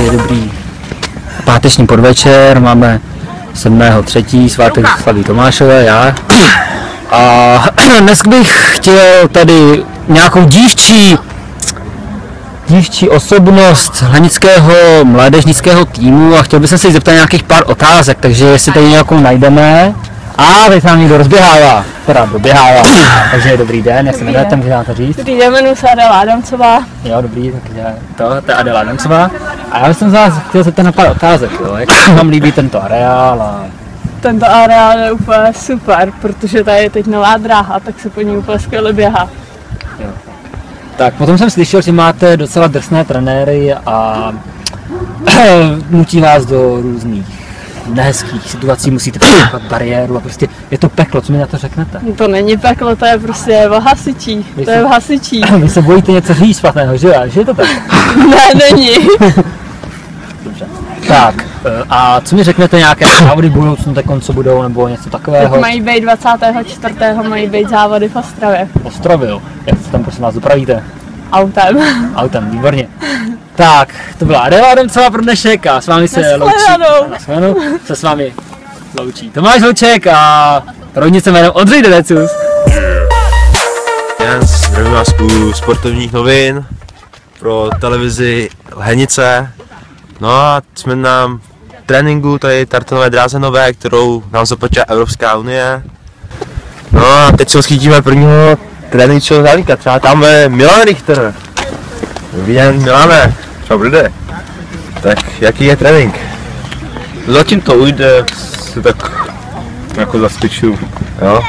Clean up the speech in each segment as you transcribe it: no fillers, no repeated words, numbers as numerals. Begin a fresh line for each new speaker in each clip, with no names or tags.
je dobrý páteční podvečer, máme 7.3. svátek slaví Tomášové, já. A dnes bych chtěl tady nějakou dívčí osobnost hlenického mládežnického týmu a chtěl bych se jí zeptat nějakých pár otázek, takže jestli tady nějakou najdeme. A teď nám někdo rozběhává, teda doběhává, takže dobrý den, jak se jmenujete, můžete nám to říct?
Dobrý den, jmenuji se Adela Adamcová.
Jo, dobrý, takže to je Adela Adamcová. A já bych se vás chtěl zeptat na pár otázek, jo, jak se vám líbí tento areál a...
Tento areál je úplně super, protože tady je teď nová dráha, tak se po ní úplně skvěle běhá.
Jo. Tak potom jsem slyšel, že máte docela drsné trenéry a nutí vás do různých nehezkých situací, musíte překonat bariéru a prostě je to peklo, co mi na to řeknete?
To není peklo, to je prostě v hasičích, to je v hasičích.
Vy se bojíte něco říct špatného, že je to tak?
Ne, není.
Dobře. Tak, a co mi řeknete, nějaké závody v budoucnu, co budou, nebo něco takového?
Tak mají být 24. mají být závody v Ostravě.
V Ostravě, jo. Jak se tam prosím vás dopravíte?
Autem.
Autem, výborně. Tak, to byla Adela Adamcová pro dnešek a s vámi se loučí. Nashledanou. Se s vámi loučí Tomáš Hlouček a rovnice jménem Ondřej Dedecus.
Jen zdravím vás u sportovních novin pro televizi Lhenice. No a jsme na tréninku tady tartanové dráze nové, kterou nám zaplaťuje Evropská unie. No a teď se chytíme prvního tréninkového závodníka, třeba tam je Milan Richter. Dobrý den, Milane. Čau, brde. Tak jaký je trénink?
Zatím to ujde, si tak jako zaspičuju.
Jo?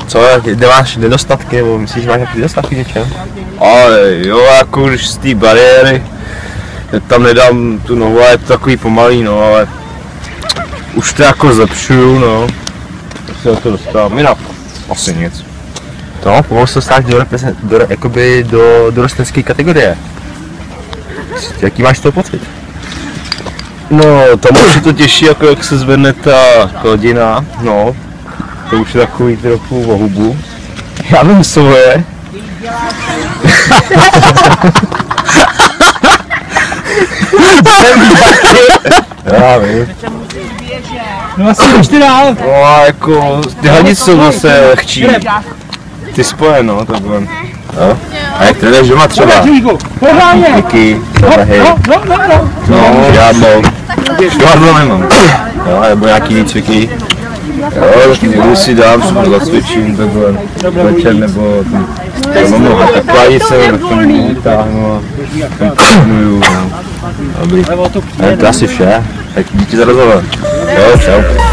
Co, kde máš nedostatky, nebo myslíš, že máš nějaké nedostatky něčem?
Ale jo, jako už z té bariéry, tam nedám tu nohu, ale je to takový pomalý, no, ale už to jako zlepšuju, no. Tak se do toho dostávám, jinak asi nic.
No, pomalu se dostáš do dorostenské kategorie. Jaký máš toho pocit?
No, tam už je to těžší, jako jak se zvedne ta hladina, no. To už je takový trochu o hubu. Já vím svoje. Já vím.
No asi ještě dál.
No a jako, ty hladice jsou zase lehčí. Ty spoje, no, takhle.
Jo? A jak trénuješ doma třeba? Díky, hej.
No, žádlo nemám.
Jo, nebo nějaký výcviky.
Jo, někdy si dám, super zacvičím, takhle večer, nebo mám taková se na tom táhnu a trénuju, no.
Dobrý. To je asi vše. Tak díky za rozhovor. Jo, čau.